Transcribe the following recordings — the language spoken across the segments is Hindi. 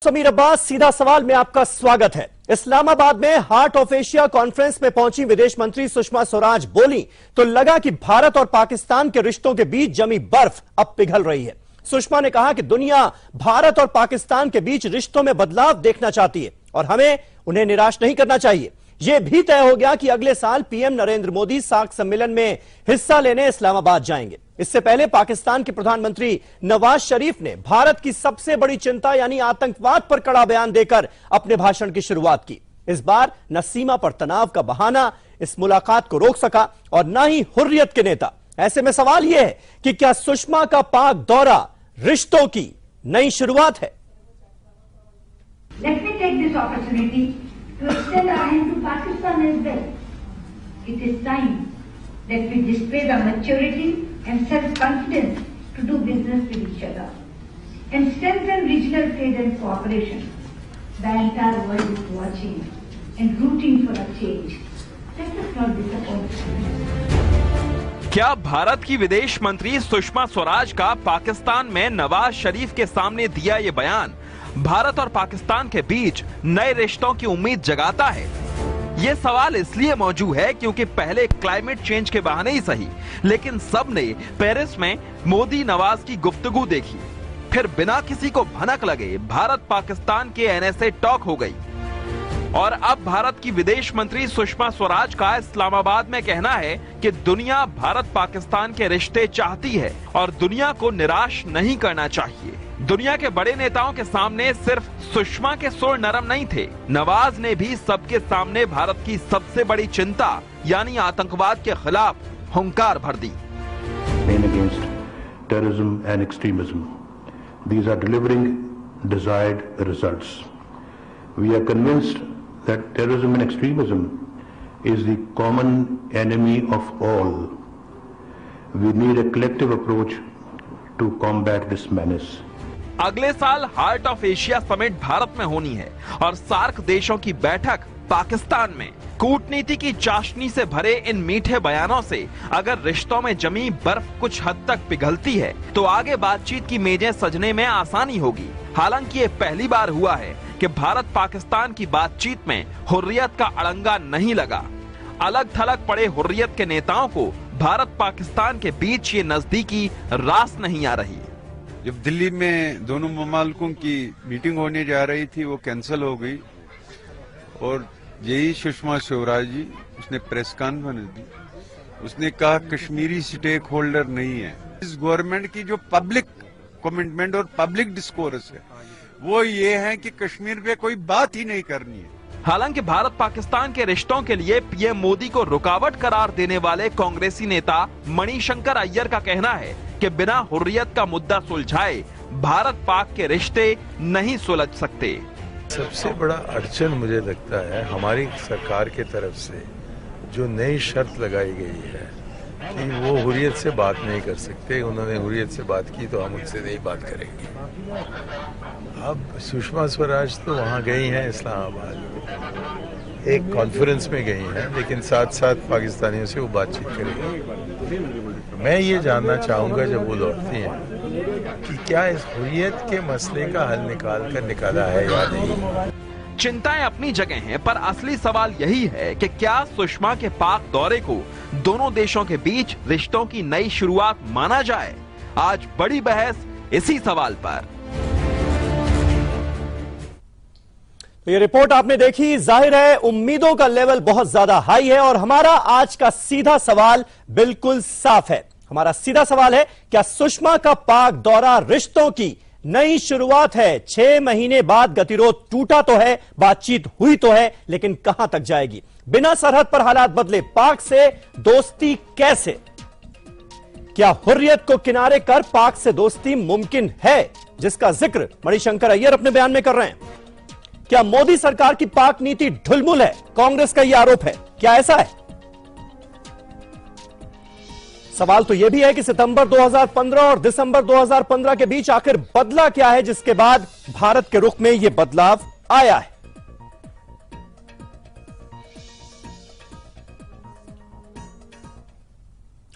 समीर अब्बास, सीधा सवाल में आपका स्वागत है। इस्लामाबाद में हार्ट ऑफ एशिया कॉन्फ्रेंस में पहुंची विदेश मंत्री सुषमा स्वराज बोली तो लगा कि भारत और पाकिस्तान के रिश्तों के बीच जमी बर्फ अब पिघल रही है। सुषमा ने कहा कि दुनिया भारत और पाकिस्तान के बीच रिश्तों में बदलाव देखना चाहती है और हमें उन्हें निराश नहीं करना चाहिए। यह भी तय हो गया कि अगले साल पीएम नरेंद्र मोदी सार्क सम्मेलन में हिस्सा लेने इस्लामाबाद जाएंगे। इससे पहले पाकिस्तान के प्रधानमंत्री नवाज शरीफ ने भारत की सबसे बड़ी चिंता यानी आतंकवाद पर कड़ा बयान देकर अपने भाषण की शुरुआत की। इस बार न सीमा पर तनाव का बहाना इस मुलाकात को रोक सका और न ही हुर्रियत के नेता। ऐसे में सवाल यह है कि क्या सुषमा का पाक दौरा रिश्तों की नई शुरुआत है? Let me take this opportunity to extend our hand to Pakistan as well. It is time that we display the maturity and self-confidence to do business with each other and strengthen regional trade and cooperation. The entire world is watching and rooting for a change. Let us not disappoint. क्या भारत की विदेश मंत्री सुषमा स्वराज का पाकिस्तान में नवाज शरीफ के सामने दिया ये बयान भारत और पाकिस्तान के बीच नए रिश्तों की उम्मीद जगाता है? ये सवाल इसलिए मौजूद है क्योंकि पहले क्लाइमेट चेंज के बहाने ही सही, लेकिन सबने पेरिस में मोदी नवाज की गुफ्तगू देखी। फिर बिना किसी को भनक लगे भारत पाकिस्तान के एनएसए टॉक हो गई और अब भारत की विदेश मंत्री सुषमा स्वराज का इस्लामाबाद में कहना है कि दुनिया भारत पाकिस्तान के रिश्ते चाहती है और दुनिया को निराश नहीं करना चाहिए। दुनिया के बड़े नेताओं के सामने सिर्फ सुषमा के सुर नरम नहीं थे, नवाज ने भी सबके सामने भारत की सबसे बड़ी चिंता यानी आतंकवाद के खिलाफ हुंकार भर दी। Terrorism and extremism. These are delivering desired results. We are convinced that terrorism and extremism is the common enemy of all. We need a collective approach to combat this menace. अगले साल heart of Asia summit Bharat में होनी है और सार्क देशों की बैठक पाकिस्तान में। कूटनीति की चाशनी से भरे इन मीठे बयानों से अगर रिश्तों में जमी बर्फ कुछ हद तक पिघलती है तो आगे बातचीत की मेजें सजने में आसानी होगी। हालांकि ये पहली बार हुआ है कि भारत पाकिस्तान की बातचीत में हुर्रियत का अड़ंगा नहीं लगा। अलग थलग पड़े हुर्रियत के नेताओं को भारत पाकिस्तान के बीच ये नजदीकी रास नहीं आ रही। जब दिल्ली में दोनों ममालिकों की मीटिंग होने जा रही थी वो कैंसिल हो गई और यही सुषमा स्वराज जी उसने प्रेस कॉन्फ्रेंस दी। उसने कहा कश्मीरी स्टेक होल्डर नहीं है। इस गवर्नमेंट की जो पब्लिक कमिटमेंट और पब्लिक डिस्कोर्स है वो ये है कि कश्मीर पे कोई बात ही नहीं करनी है। हालांकि भारत पाकिस्तान के रिश्तों के लिए पीएम मोदी को रुकावट करार देने वाले कांग्रेसी नेता मणिशंकर अय्यर का कहना है कि बिना हुर्रियत का मुद्दा सुलझाए भारत पाक के रिश्ते नहीं सुलझ सकते। सबसे बड़ा अड़चन मुझे लगता है हमारी सरकार के तरफ से जो नई शर्त लगाई गई है कि वो हुर्रियत से बात नहीं कर सकते। उन्होंने हुर्रियत से बात की तो हम उनसे नहीं बात करेंगे। अब सुषमा स्वराज तो वहाँ गई हैं इस्लामाबाद, एक कॉन्फ्रेंस में गई हैं, लेकिन साथ साथ पाकिस्तानियों से वो बातचीत करेंगी। मैं ये जानना चाहूँगा जब वो लौटती हैं कि क्या इस हुर्रियत के मसले का हल निकाला है या नहीं। चिंताएं अपनी जगह हैं, पर असली सवाल यही है कि क्या सुषमा के पाक दौरे को दोनों देशों के बीच रिश्तों की नई शुरुआत माना जाए। आज बड़ी बहस इसी सवाल पर। तो ये रिपोर्ट आपने देखी, जाहिर है उम्मीदों का लेवल बहुत ज्यादा हाई है और हमारा आज का सीधा सवाल बिल्कुल साफ है। हमारा सीधा सवाल है, क्या सुषमा का पाक दौरा रिश्तों की नई शुरुआत है? 6 महीने बाद गतिरोध टूटा तो है, बातचीत हुई तो है, लेकिन कहां तक जाएगी? बिना सरहद पर हालात बदले पाक से दोस्ती कैसे? क्या हुर्रियत को किनारे कर पाक से दोस्ती मुमकिन है, जिसका जिक्र मणिशंकर अय्यर अपने बयान में कर रहे हैं? क्या मोदी सरकार की पाक नीति ढुलमुल है? कांग्रेस का यह आरोप है। क्या ऐसा है? सवाल तो यह भी है कि सितंबर 2015 और दिसंबर 2015 के बीच आखिर बदला क्या है, जिसके बाद भारत के रुख में यह बदलाव आया है।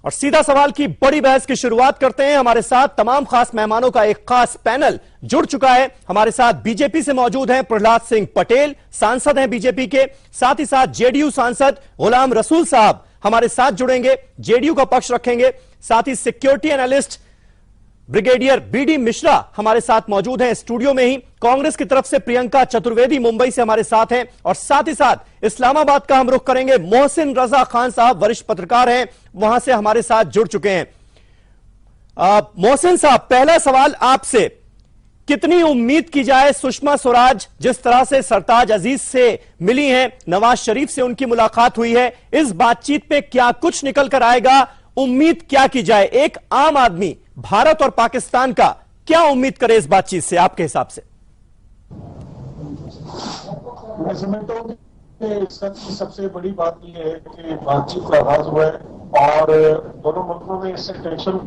और सीधा सवाल की बड़ी बहस की शुरुआत करते हैं। हमारे साथ तमाम खास मेहमानों का एक खास पैनल जुड़ चुका है। हमारे साथ बीजेपी से मौजूद हैं प्रहलाद सिंह पटेल, सांसद हैं बीजेपी के, साथ ही साथ जेडीयू सांसद गुलाम रसूल साहब हमारे साथ जुड़ेंगे, जेडीयू का पक्ष रखेंगे। साथ ही security analyst brigadier BD Mishra हमारे साथ मौजूद हैं स्टूडियो में ही। कांग्रेस की तरफ से प्रियंका चतुर्वेदी मुंबई से हमारे साथ हैं और साथ ही साथ इस्लामाबाद का हम रुख करेंगे। मोहसिन रजा खान साहब वरिष्ठ पत्रकार हैं, वहां से हमारे साथ जुड़ चुके हैं। मोहसिन साहब, पहला सवाल आपसे, कितनी उम्मीद की जाए सुषमा स्वराज जिस तरह से सरताज अजीज से मिली हैं, नवाज शरीफ से उनकी मुलाकात हुई है, इस बातचीत पे क्या कुछ निकल कर आएगा? उम्मीद क्या की जाए? एक आम आदमी भारत और पाकिस्तान का क्या उम्मीद करे इस बातचीत से आपके हिसाब से? मैं समझता हूँ कि सबसे बड़ी बात यह है कि बातचीत का आगाज हुआ है और दोनों मुल्कों में इससे टेंशन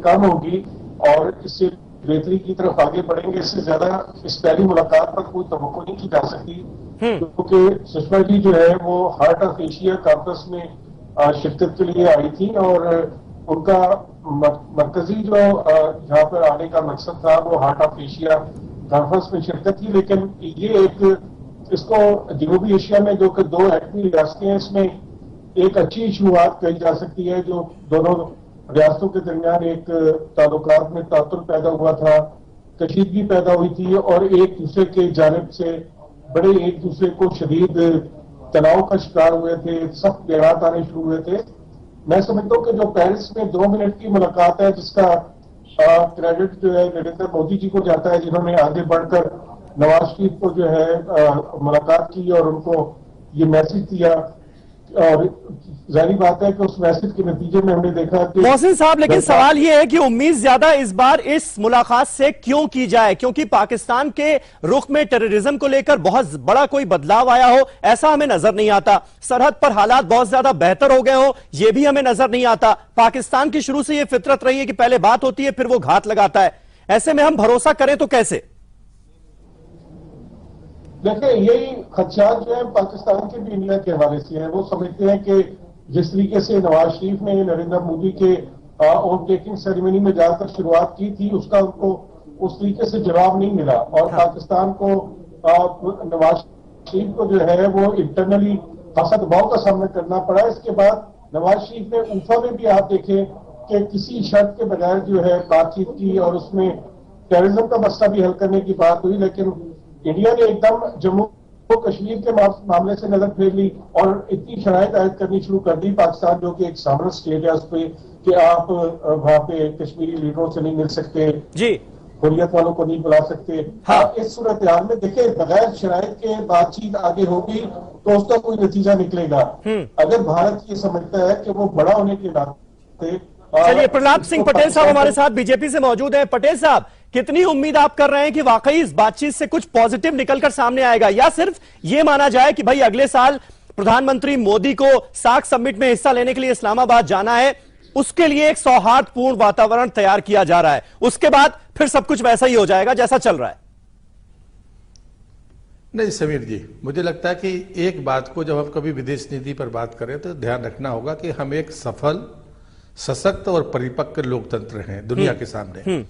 कम होगी और इससे बेहतरी की तरफ आगे बढ़ेंगे। इससे ज्यादा इस पहली मुलाकात पर कोई तवक्को नहीं की जा सकती, क्योंकि सुषमा जी जो है वो हार्ट ऑफ एशिया कॉन्फ्रेंस में शिरकत के लिए आई थी और उनका मरकजी जो यहाँ पर आने का मकसद था वो हार्ट ऑफ एशिया कॉन्फ्रेंस में शिरकत थी। लेकिन ये एक इसको जनूबी एशिया में जो कि दो एटमी रियासतें हैं, इसमें एक अच्छी शुरुआत कही जा सकती है। जो दोनों रियासतों के दरमियान एक ताल्लुकात में तातुल पैदा हुआ था, कशीदगी पैदा हुई थी और एक दूसरे के जानिब से बड़े एक दूसरे को शदीद तनाव का शिकार हुए थे, सख्त बयान आने शुरू हुए थे। मैं समझता हूँ कि जो पेरिस में 2 मिनट की मुलाकात है, जिसका क्रेडिट जो है नरेंद्र मोदी जी को जाता है, जिन्होंने आगे बढ़कर नवाज शरीफ को जो है मुलाकात की और उनको ये मैसेज दिया। और जाहिर बात है कि उस मैसेज के नतीजे में हमने देखा कि मोहसिन साहब, लेकिन सवाल यह है कि उम्मीद ज्यादा इस बार इस मुलाकात से क्यों की जाए? क्योंकि पाकिस्तान के रुख में टेररिज्म को लेकर बहुत बड़ा कोई बदलाव आया हो ऐसा हमें नजर नहीं आता। सरहद पर हालात बहुत ज्यादा बेहतर हो गए हो यह भी हमें नजर नहीं आता। पाकिस्तान की शुरू से यह फितरत रही है कि पहले बात होती है फिर वो घात लगाता है। ऐसे में हम भरोसा करें तो कैसे? देखिए, यही खदशात जो है पाकिस्तान के भी इंडिया के हवाले से है। वो समझते हैं कि जिस तरीके से नवाज शरीफ ने नरेंद्र मोदी के ओवरटेकिंग सेरेमनी में जाकर शुरुआत की थी, उसका उनको उस तरीके से जवाब नहीं मिला और पाकिस्तान को नवाज शरीफ को जो है वो इंटरनली खासा दबाव का सामना करना पड़ा। इसके बाद नवाज शरीफ ने ऊफा में भी आप देखें कि किसी शर्त के बगैर जो है बातचीत की और उसमें टेररिज्म का मसला भी हल करने की बात हुई। लेकिन इंडिया ने एकदम जम्मू कश्मीर के मामले से नजर फेर ली और इतनी शराइत आयद करनी शुरू कर दी। पाकिस्तान जो कि एक सामने स्टेट है उस पर कि आप वहां पे कश्मीरी लीडरों से नहीं मिल सकते जी, हुर्रियत वालों को नहीं बुला सकते। हाँ, इस सूरत हाल में देखिए, बगैर शराइत के बातचीत आगे होगी तो उसका कोई नतीजा निकलेगा। अगर भारत ये समझता है कि वो बड़ा होने के नाते। चलिए, प्रहलाद सिंह पटेल साहब हमारे साथ बीजेपी से मौजूद हैं। पटेल साहब, कितनी उम्मीद आप कर रहे हैं कि वाकई इस बातचीत से कुछ पॉजिटिव निकलकर सामने आएगा, या सिर्फ यह माना जाए कि भाई अगले साल प्रधानमंत्री मोदी को सार्क समिट में हिस्सा लेने के लिए इस्लामाबाद जाना है, उसके लिए एक सौहार्दपूर्ण वातावरण तैयार किया जा रहा है, उसके बाद फिर सब कुछ वैसा ही हो जाएगा जैसा चल रहा है? नहीं समीर जी, मुझे लगता है कि एक बात को जब हम कभी विदेश नीति पर बात करें तो ध्यान रखना होगा कि हम एक सफल, सशक्त और परिपक्व लोकतंत्र हैं दुनिया के सामने।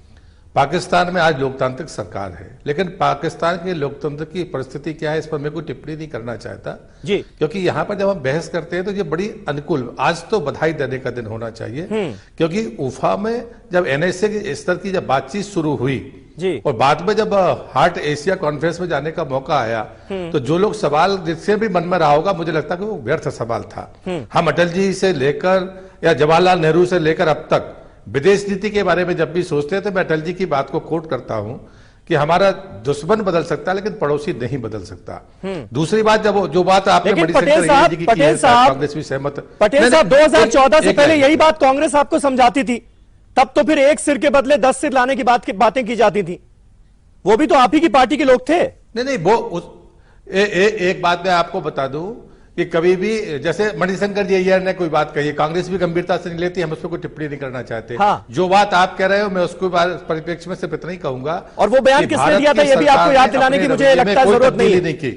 पाकिस्तान में आज लोकतांत्रिक सरकार है, लेकिन पाकिस्तान के लोकतंत्र की परिस्थिति क्या है इस पर मैं कोई टिप्पणी नहीं करना चाहता जी, क्योंकि यहाँ पर जब हम बहस करते हैं तो ये बड़ी अनुकूल, आज तो बधाई देने का दिन होना चाहिए, क्योंकि उफा में जब एनएसए के स्तर की जब बातचीत शुरू हुई जी, और बाद में जब हार्ट एशिया कॉन्फ्रेंस में जाने का मौका आया तो जो लोग सवाल जिससे भी मन में रहा होगा, मुझे लगता है कि वो व्यर्थ सवाल था। हम अटल जी से लेकर या जवाहरलाल नेहरू से लेकर अब तक विदेश नीति के बारे में जब भी सोचते हैं तो मैं अटल जी की बात को कोट करता हूं कि हमारा दुश्मन बदल सकता है लेकिन पड़ोसी नहीं बदल सकता। दूसरी बात, जब जो बात आपने बड़ी पटेल साहब कांग्रेस भी सहमत। पटेल साहब, 2014 से पहले यही बात कांग्रेस आपको समझाती थी, तब तो फिर एक सिर के बदले 10 सिर लाने की बातें की जाती थी, वो भी तो आप ही की पार्टी के लोग थे। नहीं, वो एक बात मैं आपको बता दूं कि कभी भी जैसे मणिशंकर जी अय्यर ने कोई बात कही, कांग्रेस भी गंभीरता से नहीं लेती, हम उस पर कोई टिप्पणी नहीं करना चाहते। हाँ। जो बात आप कह रहे हो मैं उसको परिप्रेक्ष्य में सिर्फ इतना ही कहूंगा। और वो बयान किसने दिया था ये भी आपको याद दिलाने की मुझे लगता है जरूरत नहीं की,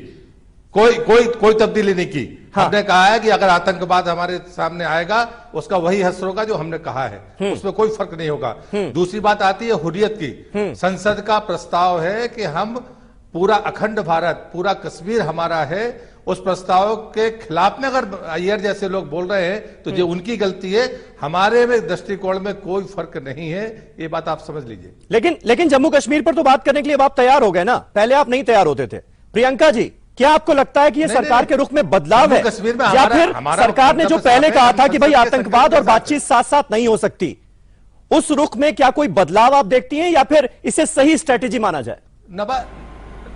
कोई तब्दीली नहीं की। हाँ। हमने कहा है कि अगर आतंकवाद हमारे सामने आएगा उसका वही असर होगा जो हमने कहा है, उसमें कोई फर्क नहीं होगा। दूसरी बात आती है हुर्रियत की। संसद का प्रस्ताव है कि हम पूरा अखंड भारत, पूरा कश्मीर हमारा है। उस प्रस्ताव के खिलाफ में अगर अय्यर जैसे लोग बोल रहे हैं तो जो उनकी गलती है, हमारे में दृष्टिकोण में कोई फर्क नहीं है, ये बात आप समझ लीजिए। लेकिन जम्मू कश्मीर पर तो बात करने के लिए अब आप तैयार हो गए ना, पहले आप नहीं तैयार होते थे। प्रियंका जी, क्या आपको लगता है कि ये सरकार के रुख में बदलाव है, कश्मीर में या फिर सरकार ने जो पहले कहा था कि भाई आतंकवाद और बातचीत साथ साथ नहीं हो सकती, उस रुख में क्या कोई बदलाव आप देखती हैं, या फिर इसे सही स्ट्रेटेजी माना जाए?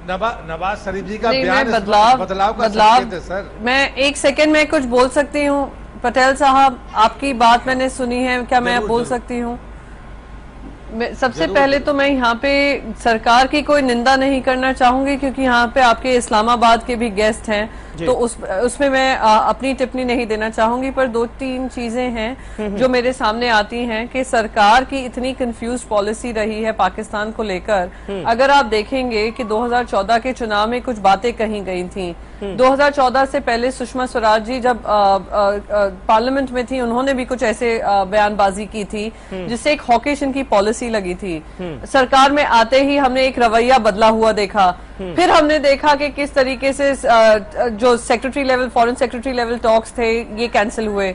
नवाज शरीफ जी का बयान बदलाव का संकेत है सर। मैं एक सेकंड में कुछ बोल सकती हूँ? पटेल साहब, आपकी बात मैंने सुनी है, क्या मैं बोल सकती हूँ? सबसे पहले तो मैं यहाँ पे सरकार की कोई निंदा नहीं करना चाहूंगी, क्योंकि यहाँ पे आपके इस्लामाबाद के भी गेस्ट हैं, तो उसमें मैं अपनी टिप्पणी नहीं देना चाहूंगी। पर 2-3 चीजें हैं जो मेरे सामने आती हैं कि सरकार की इतनी कंफ्यूज पॉलिसी रही है पाकिस्तान को लेकर। अगर आप देखेंगे कि 2014 के चुनाव में कुछ बातें कही गई थी। 2014 से पहले सुषमा स्वराज जी जब पार्लियामेंट में थी, उन्होंने भी कुछ ऐसे बयानबाजी की थी जिससे एक हॉकिश इनकी पॉलिसी लगी थी। सरकार में आते ही हमने एक रवैया बदला हुआ देखा। फिर हमने देखा कि किस तरीके से जो secretary level, foreign secretary level talks थे, ये कैंसिल हुए।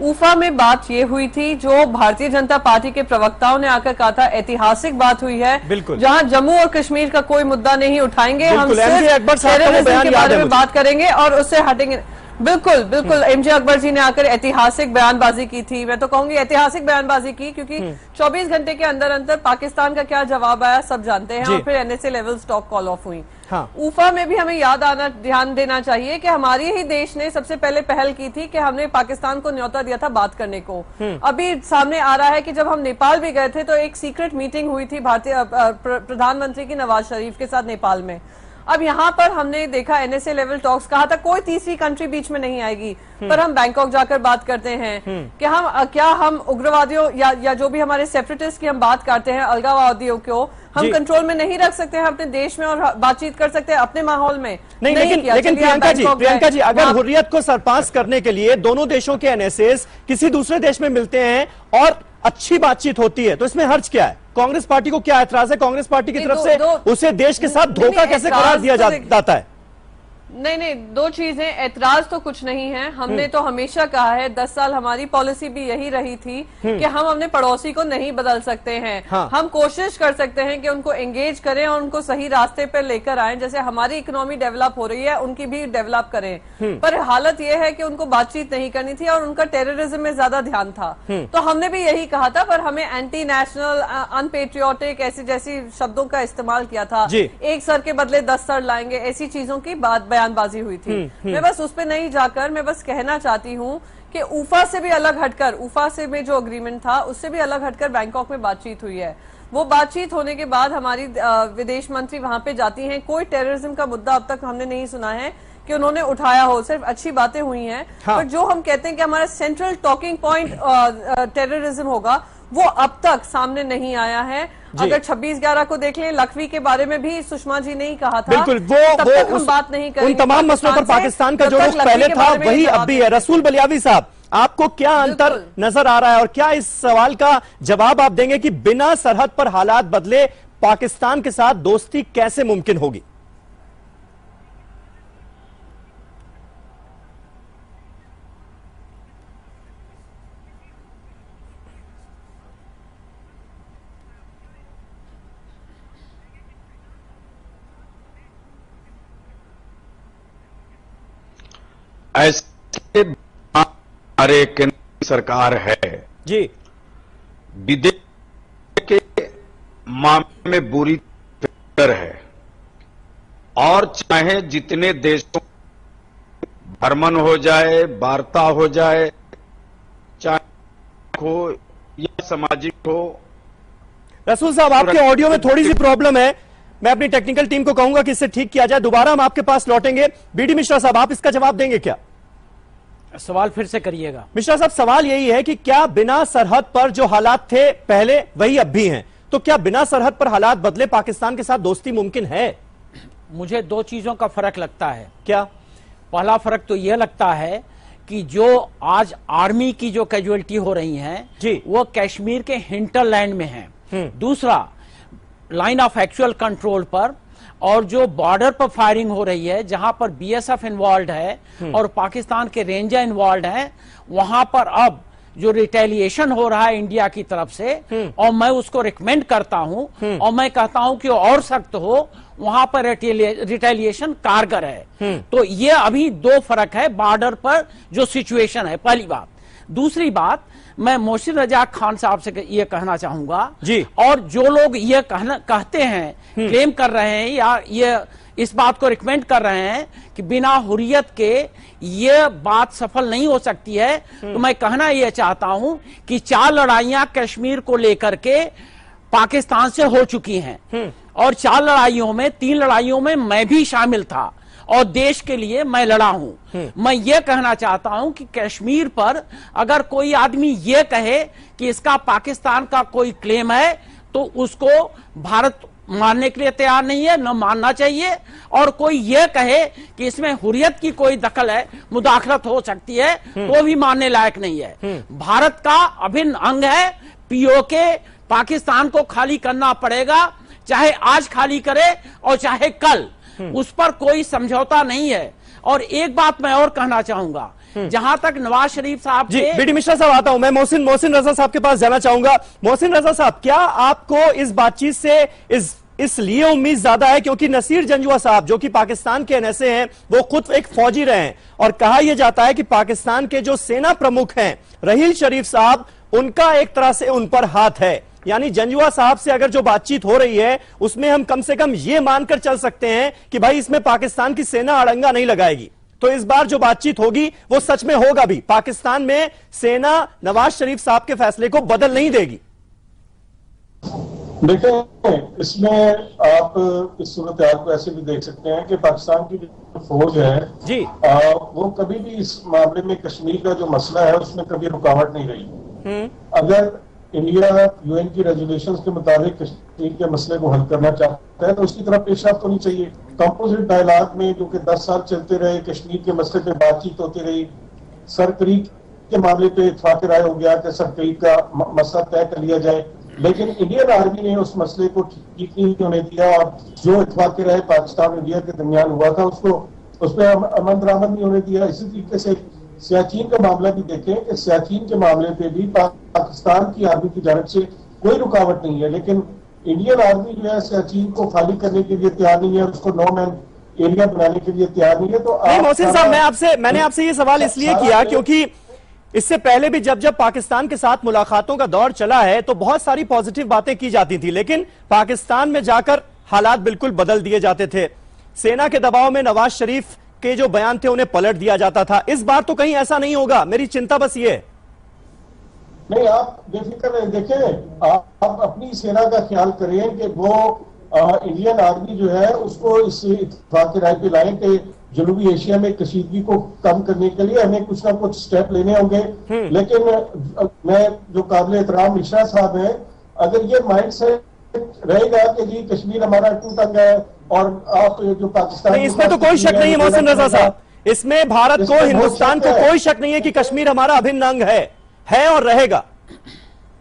ऊफा में बात ये हुई थी, जो भारतीय जनता पार्टी के प्रवक्ताओं ने आकर कहा था, ऐतिहासिक बात हुई है, जहां जम्मू और कश्मीर का कोई मुद्दा नहीं उठाएंगे, हम सिर्फ टेररिज्म के बारे में बात करेंगे और उससे हटेंगे। बिल्कुल एमजे अकबर जी ने आकर ऐतिहासिक बयानबाजी की थी। मैं तो कहूंगी ऐतिहासिक बयानबाजी की, क्योंकि 24 घंटे के अंदर अंदर पाकिस्तान का क्या जवाब आया सब जानते हैं, और फिर NSA level stock call of हुई। हाँ। ऊफा में भी हमें ध्यान देना चाहिए कि हमारे ही देश ने सबसे पहले पहल की थी कि हमने पाकिस्तान को न्योता दिया था बात करने को। अभी सामने आ रहा है कि जब हम नेपाल भी गए थे तो एक सीक्रेट मीटिंग हुई थी भारतीय प्रधानमंत्री की नवाज शरीफ के साथ नेपाल में। अब यहाँ पर हमने देखा एनएसए लेवल टॉक्स, कहा था कोई तीसरी कंट्री बीच में नहीं आएगी, पर हम बैंकॉक जाकर बात करते हैं कि क्या हम उग्रवादियों या जो भी हमारे सेपरेटिस्ट की हम बात करते हैं, अलगाववादियों को हम कंट्रोल में नहीं रख सकते हैं अपने देश में और बातचीत कर सकते हैं अपने माहौल में? नहीं लेकिन प्रियंका जी, अगर हुर्रियत को सरपास करने के लिए दोनों देशों के एनएसएस किसी दूसरे देश में मिलते हैं और अच्छी बातचीत होती है, तो इसमें हर्ज क्या है? कांग्रेस पार्टी को क्या एतराज है? कांग्रेस पार्टी की तरफ से उसे देश के साथ धोखा कैसे करार दिया जाता है? नहीं, 2 चीजें। ऐतराज तो कुछ नहीं है। हमने तो हमेशा कहा है, 10 साल हमारी पॉलिसी भी यही रही थी कि हम अपने पड़ोसी को नहीं बदल सकते हैं। हाँ। हम कोशिश कर सकते हैं कि उनको एंगेज करें और उनको सही रास्ते पर लेकर आएं। जैसे हमारी इकोनॉमी डेवलप हो रही है, उनकी भी डेवलप करें। पर हालत यह है कि उनको बातचीत नहीं करनी थी और उनका टेररिज्म में ज्यादा ध्यान था। तो हमने भी यही कहा था, पर हमें एंटी नेशनल, अनपेट्रियोटिक ऐसी जैसी शब्दों का इस्तेमाल किया था। एक सर के बदले 10 सर लाएंगे, ऐसी चीजों की बयानबाजी हुई थी। मैं बस उस पे नहीं जाकर मैं बस कहना चाहती हूँ कि ऊफा से भी अलग हटकर, ऊफा से में जो अग्रीमेंट था उससे भी अलग हटकर बैंकॉक में बातचीत हुई है। वो बातचीत होने के बाद हमारी विदेश मंत्री वहां पे जाती हैं। कोई टेररिज्म का मुद्दा अब तक हमने नहीं सुना है कि उन्होंने उठाया हो, सिर्फ अच्छी बातें हुई हैं। हाँ। पर जो हम कहते हैं कि हमारा सेंट्रल टॉकिंग पॉइंट टेररिज्म होगा, वो अब तक सामने नहीं आया है। अगर 26/11 को देख लें, लखवी के बारे में भी सुषमा जी ने ही कहा था। बिल्कुल, तब तक हम बात नहीं करेंगे। उन तमाम मसलों पर पाकिस्तान का जो रुख पहले था वही अब भी है। रसूल बलियावी साहब, आपको क्या अंतर नजर आ रहा है और क्या इस सवाल का जवाब आप देंगे कि बिना सरहद पर हालात बदले पाकिस्तान के साथ दोस्ती कैसे मुमकिन होगी? ऐसे हमारे केंद्र सरकार है जी, विदेश के मामले में बुरी तरह है, और चाहे जितने देशों भ्रमण हो जाए, वार्ता हो जाए, चाहे हो या सामाजिक हो। रसूल साहब, आपके ऑडियो में थोड़ी सी प्रॉब्लम है, मैं अपनी टेक्निकल टीम को कहूंगा कि इसे ठीक किया जाए। दोबारा हम आपके पास लौटेंगे। बीडी मिश्रा साहब, आप इसका जवाब देंगे क्या? सवाल फिर से करिएगा। मिश्रा साहब, सवाल यही है कि क्या बिना सरहद पर जो हालात थे पहले वही अब भी हैं, तो क्या बिना सरहद पर हालात बदले पाकिस्तान के साथ दोस्ती मुमकिन है? मुझे 2 चीजों का फर्क लगता है। क्या? पहला फर्क तो यह लगता है कि जो आज आर्मी की जो कैजुअलिटी हो रही हैं वो कश्मीर के हिंटरलैंड में है। दूसरा, लाइन ऑफ एक्चुअल कंट्रोल पर और जो बॉर्डर पर फायरिंग हो रही है, जहां पर बीएसएफ इन्वॉल्व है और पाकिस्तान के रेंजर इन्वॉल्व हैं, वहां पर अब जो रिटेलिएशन हो रहा है इंडिया की तरफ से, और मैं उसको रिकमेंड करता हूं और मैं कहता हूं कि और सख्त हो, वहां पर रिटेलिएशन कारगर है। तो ये अभी दो फर्क है बॉर्डर पर जो सिचुएशन है, पहली बात। दूसरी बात, मैं मोहसिन रजा खान साहब से ये कहना चाहूंगा जी, और जो लोग ये कहते हैं, क्लेम कर रहे हैं या ये इस बात को रिकमेंड कर रहे हैं कि बिना हुर्रियत के ये बात सफल नहीं हो सकती है, तो मैं कहना यह चाहता हूं कि 4 लड़ाइयां कश्मीर को लेकर के पाकिस्तान से हो चुकी हैं और 4 लड़ाइयों में 3 लड़ाइयों में मैं भी शामिल था और देश के लिए मैं लड़ा हूं। मैं ये कहना चाहता हूं कि कश्मीर पर अगर कोई आदमी ये कहे कि इसका पाकिस्तान का कोई क्लेम है तो उसको भारत मानने के लिए तैयार नहीं है, न मानना चाहिए। और कोई ये कहे कि इसमें हुर्रियत की कोई दखल है, मुदाखलत हो सकती है, तो भी मानने लायक नहीं है। भारत का अभिन्न अंग है पीओके। पाकिस्तान को खाली करना पड़ेगा, चाहे आज खाली करे और चाहे कल, उस पर कोई समझौता नहीं है। और एक बात मैं और कहना चाहूंगा, जहां तक नवाज शरीफ साहब जी, बीडी मिश्रा साहब आता हूं मैं, मोहसिन रजा साहब के पास जाना चाहूंगा। मोहसिन रजा साहब, क्या आपको इस बातचीत से इसलिए उम्मीद ज्यादा है क्योंकि नसीर जंजुआ साहब जो कि पाकिस्तान के एनएसए हैं, वो खुद एक फौजी रहे हैं और कहा यह जाता है कि पाकिस्तान के जो सेना प्रमुख हैं रहील शरीफ साहब, उनका एक तरह से उन पर हाथ है। यानी जंजुआ साहब से अगर जो बातचीत हो रही है उसमें हम कम से कम ये मानकर चल सकते हैं कि भाई इसमें पाकिस्तान की सेना अड़ंगा नहीं लगाएगी। तो इस बार जो बातचीत होगी वो सच में होगा भी, पाकिस्तान में सेना नवाज शरीफ साहब के फैसले को बदल नहीं देगी। देखिए, इसमें आप इस सूरत हाल को ऐसे भी देख सकते हैं कि पाकिस्तान की जो फौज है जी, वो कभी भी इस मामले में कश्मीर का जो मसला है उसमें कभी रुकावट नहीं रही। अगर इंडिया यूएन की रेजोल्यूशंस के मुताबिक कश्मीर के मसले को हल करना चाहता है तो उसकी तरफ पेशरफ्त होनी चाहिए। कंपोजिट डायलॉग में जो कि 10 साल चलते रहे, कश्मीर के मसले पे बातचीत होती रही, सरकरीब के मामले पे इत्तेफाक राय हो गया कि सरकरीब का मसला तय कर लिया जाए, लेकिन इंडियन आर्मी ने उस मसले को ठीक नहीं होने दिया और जो इत्तेफाक राय पाकिस्तान और इंडिया के दरमियान हुआ था उसको उस पर अमन दरामद नहीं होने दिया। इसी तरीके से सियाचिन का मामला भी देखें कि सियाचिन के मामले पे भी पाकिस्तान की आर्मी की जानिब से कोई रुकावट नहीं है, लेकिन इंडियन आर्मी जो है सियाचिन को खाली करने के लिए तैयार नहीं है, उसको नो मैन एरिया बनाने के लिए तैयार नहीं है। तो मोहसिन साहब, मैंने आपसे ये सवाल इसलिए किया क्योंकि इससे पहले भी जब पाकिस्तान के साथ मुलाकातों का दौर चला है तो बहुत सारी पॉजिटिव बातें की जाती थी, लेकिन पाकिस्तान में जाकर हालात बिल्कुल बदल दिए जाते थे। सेना के दबाव में नवाज शरीफ के जो बयान थे उन्हें पलट दिया जाता था। इस बार तो कहीं ऐसा नहीं होगा, मेरी चिंता बस ये है। नहीं, आप बेफिक्र रहें। देखें, आप अपनी सेना का ख्याल करें कि वो इंडियन आर्मी जो है उसको इस इत्तेफाक की राय पे लाएं कि जनूबी एशिया में कशीदगी को कम करने के लिए हमें कुछ ना कुछ स्टेप लेने होंगे। लेकिन मैं जो काबिल एहतराम मिश्रा साहब हैं, अगर ये माइंड सेट रहेगा कि जी कश्मीर हमारा टूट अंग है और आप जो पाकिस्तान, इसमें तो कोई शक नहीं है मोहसिन रजा साहब, इसमें भारत को, हिंदुस्तान को कोई शक नहीं है कि कश्मीर हमारा अभिन्न अंग है और रहेगा।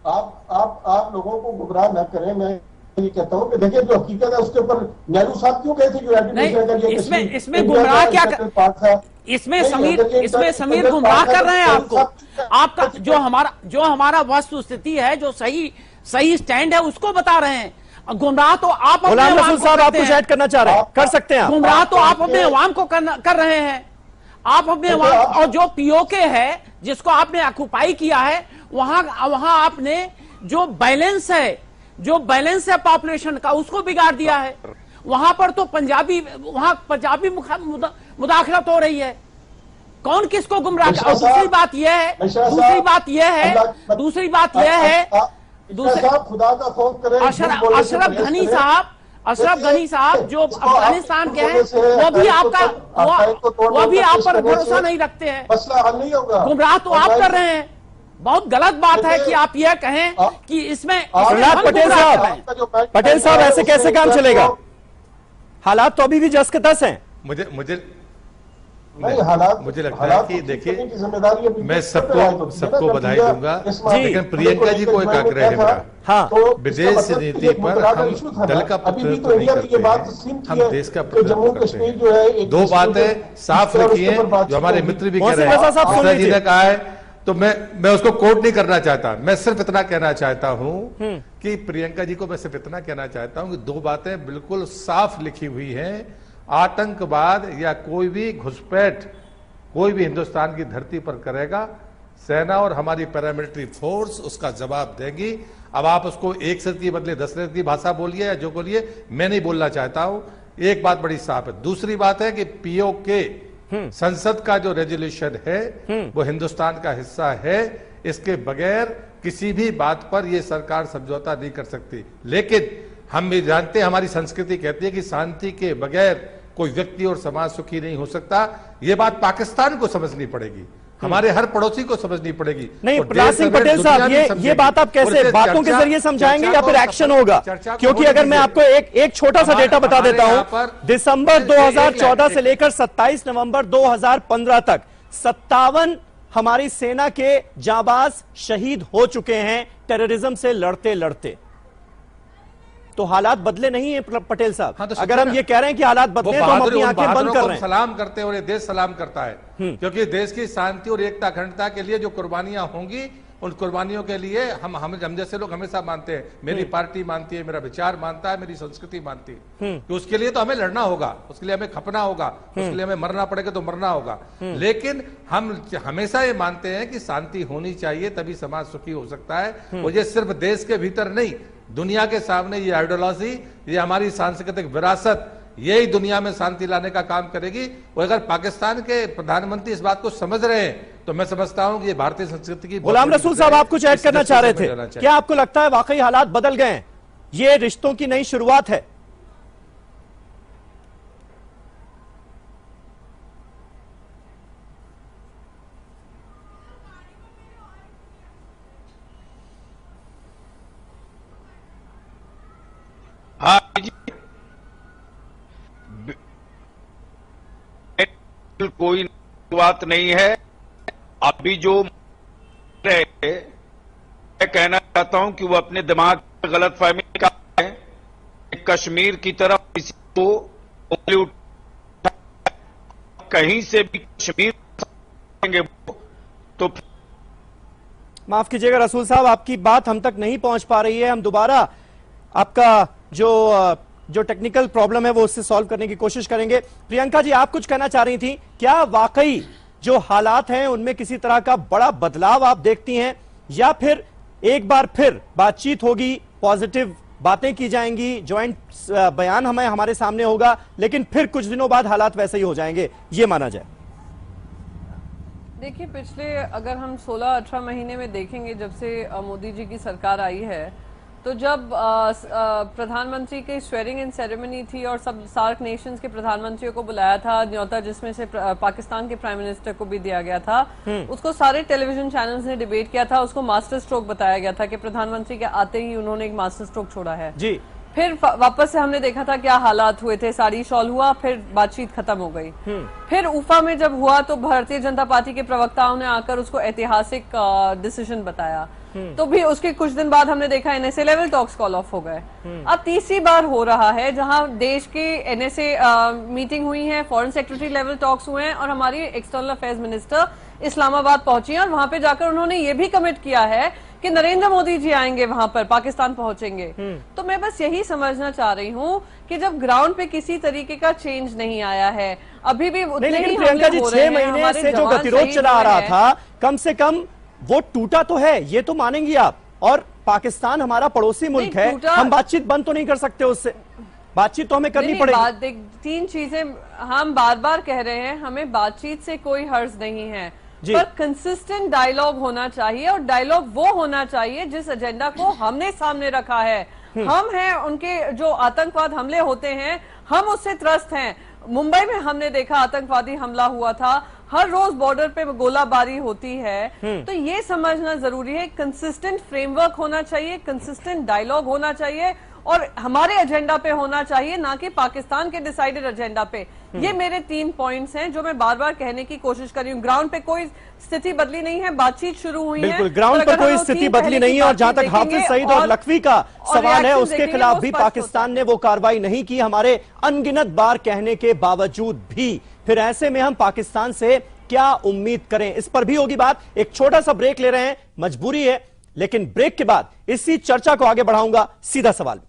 आप लोगों को गुमराह न करें। मैं ये कहता हूं कि देखिए जो हकीकत है उसके ऊपर नेहरू साहब क्यों गए थे यूनाइटेड नेशन, इसमें गुमराह क्या इसमें समीर गुमराह कर रहे हैं आपको। आपका जो हमारा वस्तु स्थिति है, जो सही स्टैंड है उसको बता रहे हैं। गुमराह तो आप गुलाम रसूल साहब आप कुछ ऐड करना चाह रहे हैं, कर सकते हैं। गुमराह तो आप अपने अवाम को कर रहे हैं। आप अपने अवाम, और जो पीओके है जिसको आपने ऑक्युपाई किया है, वहां आपने जो बैलेंस है पॉपुलेशन का, उसको बिगाड़ दिया है। वहां पर तो पंजाबी मुदाखलत हो रही है। कौन किसको गुमराह कर? और दूसरी बात यह है खुदा का खौफ करें। अशरफ गनी साहब जो अफगानिस्तान के हैं, वो भी आप पर भरोसा नहीं रखते हैं। मसला हल नहीं होगा। गुमराह तो आप कर रहे हैं। बहुत गलत बात है कि आप यह कहें कि इसमें पटेल साहब ऐसे कैसे काम चलेगा? हालात तो अभी भी जस के तस हैं। नहीं, हालात मुझे लगता है कि देखिए, जिम्मेदारी मैं सबको बधाई दूंगा, लेकिन प्रियंका जी को एक आग्रह है मेरा। हाँ, विदेश नीति पर हम दल का प्रतिनिधित्व नहीं करते, हम देश का प्रतिनिधित्व करते हैं। दो बातें साफ रखी है जो हमारे मित्र भी कह रहे हैं, जी ने कहा है, तो मैं उसको कोट नहीं करना चाहता। मैं सिर्फ इतना कहना चाहता हूं कि प्रियंका जी को मैं सिर्फ इतना कहना चाहता हूं कि दो बातें बिल्कुल साफ लिखी हुई हैं। आतंकवाद या कोई भी घुसपैठ कोई भी हिंदुस्तान की धरती पर करेगा, सेना और हमारी पैरामिलिट्री फोर्स उसका जवाब देगी। अब आप उसको एक शब्द के बदले 10 शब्द की भाषा बोलिए या जो बोलिए, मैं नहीं बोलना चाहता हूं। एक बात बड़ी साफ है। दूसरी बात है कि पीओके संसद का जो रेजोल्यूशन है वो हिंदुस्तान का हिस्सा है। इसके बगैर किसी भी बात पर यह सरकार समझौता नहीं कर सकती। लेकिन हम भी जानते हैं, हमारी संस्कृति कहती है कि शांति के बगैर कोई व्यक्ति और समाज सुखी नहीं हो सकता। ये बात पाकिस्तान को समझनी पड़ेगी, हमारे हर पड़ोसी को समझनी पड़ेगी। नहीं, प्रहलाद सिंह पटेल साहब, ये बात आप कैसे बातों के जरिए समझाएंगे या फिर एक्शन होगा? क्योंकि अगर मैं आपको एक छोटा सा डेटा बता देता हूं, दिसंबर 2014 से लेकर 27 नवंबर 2015 तक 57 हमारी सेना के जाबाज शहीद हो चुके हैं टेररिज्म से लड़ते लड़ते। तो हालात बदले नहीं है पटेल साहब। हाँ, तो अगर हम ये कह रहे हैं कि हालात बदले तो हम अपनी आंखें बंद कर रहे हैं। सलाम करते हैं और ये देश सलाम करता है, क्योंकि देश की शांति और एकता अखंडता के लिए जो कुर्बानियां होंगी, उन कुर्बानियों के लिए हम जैसे लोग हमेशा मानते हैं, मेरी पार्टी मानती है, मेरा विचार मानता है, मेरी संस्कृति मानती है कि उसके लिए तो हमें लड़ना होगा, उसके लिए हमें खपना होगा, उसके लिए हमें मरना पड़ेगा तो मरना होगा। लेकिन हम हमेशा ये मानते हैं कि शांति होनी चाहिए, तभी समाज सुखी हो सकता है। और ये सिर्फ देश के भीतर नहीं, दुनिया के सामने ये आइडियोलॉजी, ये हमारी सांस्कृतिक विरासत, यही दुनिया में शांति लाने का काम करेगी। और अगर पाकिस्तान के प्रधानमंत्री इस बात को समझ रहे हैं तो मैं समझता हूं कि ये भारतीय संस्कृति की। गुलाम रसूल साहब, आप कुछ ऐड करना चाह रहे थे, क्या आपको लगता है वाकई हालात बदल गए हैं, ये रिश्तों की नई शुरुआत है? हाँ जी, कोई बात नहीं है। अभी जो मैं कहना चाहता हूं कि वो अपने दिमाग में गलतफहमी का है, कश्मीर की तरफ किसी को उंगली उठा, कहीं से भी कश्मीर तो। माफ कीजिएगा रसूल साहब, आपकी बात हम तक नहीं पहुंच पा रही है। हम दोबारा आपका जो टेक्निकल प्रॉब्लम है वो उससे सॉल्व करने की कोशिश करेंगे। प्रियंका जी, आप कुछ कहना चाह रही थी, क्या वाकई जो हालात हैं उनमें किसी तरह का बड़ा बदलाव आप देखती हैं, या फिर एक बार फिर बातचीत होगी, पॉजिटिव बातें की जाएंगी, ज्वाइंट बयान हमारे सामने होगा, लेकिन फिर कुछ दिनों बाद हालात वैसे ही हो जाएंगे, ये माना जाए? देखिए, पिछले अगर हम 16-18 महीने में देखेंगे, जब से मोदी जी की सरकार आई है, तो जब प्रधानमंत्री की स्वेरिंग इन सेरेमनी थी और सब सार्क नेशंस के प्रधानमंत्रियों को बुलाया था, न्योता जिसमें से पाकिस्तान के प्राइम मिनिस्टर को भी दिया गया था, उसको सारे टेलीविजन चैनल्स ने डिबेट किया था, उसको मास्टर स्ट्रोक बताया गया था कि प्रधानमंत्री के आते ही उन्होंने एक मास्टर स्ट्रोक छोड़ा है जी। फिर वापस से हमने देखा था क्या हालात हुए थे, साड़ी शॉल हुआ, फिर बातचीत खत्म हो गई। फिर उफा में जब हुआ तो भारतीय जनता पार्टी के प्रवक्ताओं ने आकर उसको ऐतिहासिक डिसीजन बताया, तो भी उसके कुछ दिन बाद हमने देखा NSA level talks call of हो गए। अब तीसरी बार हो रहा है जहां देश के एनएसए मीटिंग हुई है, फॉरेन सेक्रेटरी लेवल टॉक्स हुए हैं और हमारी एक्सटर्नल अफेयर्स मिनिस्टर इस्लामाबाद पहुंची हैं और वहां पे जाकर उन्होंने ये भी कमिट किया है कि नरेंद्र मोदी जी आएंगे वहां पर, पाकिस्तान पहुंचेंगे। तो मैं बस यही समझना चाह रही हूँ कि जब ग्राउंड पे किसी तरीके का चेंज नहीं आया है, अभी भी उतने ही प्रियंका जी 6 महीने से जो गतिरोध चला आ रहा था, कम से कम वो टूटा तो है, ये तो मानेंगी आप। और पाकिस्तान हमारा पड़ोसी मुल्क है, हम बातचीत बंद तो नहीं कर सकते उससे, बातचीत तो हमें करनी पड़ेगी। 3 चीजें हम बार बार कह रहे हैं, हमें बातचीत से कोई हर्ज नहीं है, पर कंसिस्टेंट डायलॉग होना चाहिए और डायलॉग वो होना चाहिए जिस एजेंडा को हमने सामने रखा है। हम हैं उनके जो आतंकवाद हमले होते हैं, हम उससे त्रस्त हैं। मुंबई में हमने देखा आतंकवादी हमला हुआ था, हर रोज बॉर्डर पे गोलाबारी होती है। तो ये समझना जरूरी है, कंसिस्टेंट फ्रेमवर्क होना चाहिए, कंसिस्टेंट डायलॉग होना चाहिए और हमारे एजेंडा पे होना चाहिए, ना कि पाकिस्तान के डिसाइडेड एजेंडा पे। ये मेरे 3 पॉइंट्स हैं जो मैं बार बार कहने की कोशिश कर रही हूँ। ग्राउंड पे कोई स्थिति बदली नहीं है, बातचीत शुरू हुई है। बिल्कुल, ग्राउंड पर कोई स्थिति बदली नहीं है। और जहां तक हाफिज सईद और लखवी का सवाल है, उसके खिलाफ भी पाकिस्तान ने वो कार्रवाई नहीं की, हमारे अनगिनत बार कहने के बावजूद भी। फिर ऐसे में हम पाकिस्तान से क्या उम्मीद करें, इस पर भी होगी बात। एक छोटा सा ब्रेक ले रहे हैं, मजबूरी है, लेकिन ब्रेक के बाद इसी चर्चा को आगे बढ़ाऊंगा सीधा सवाल।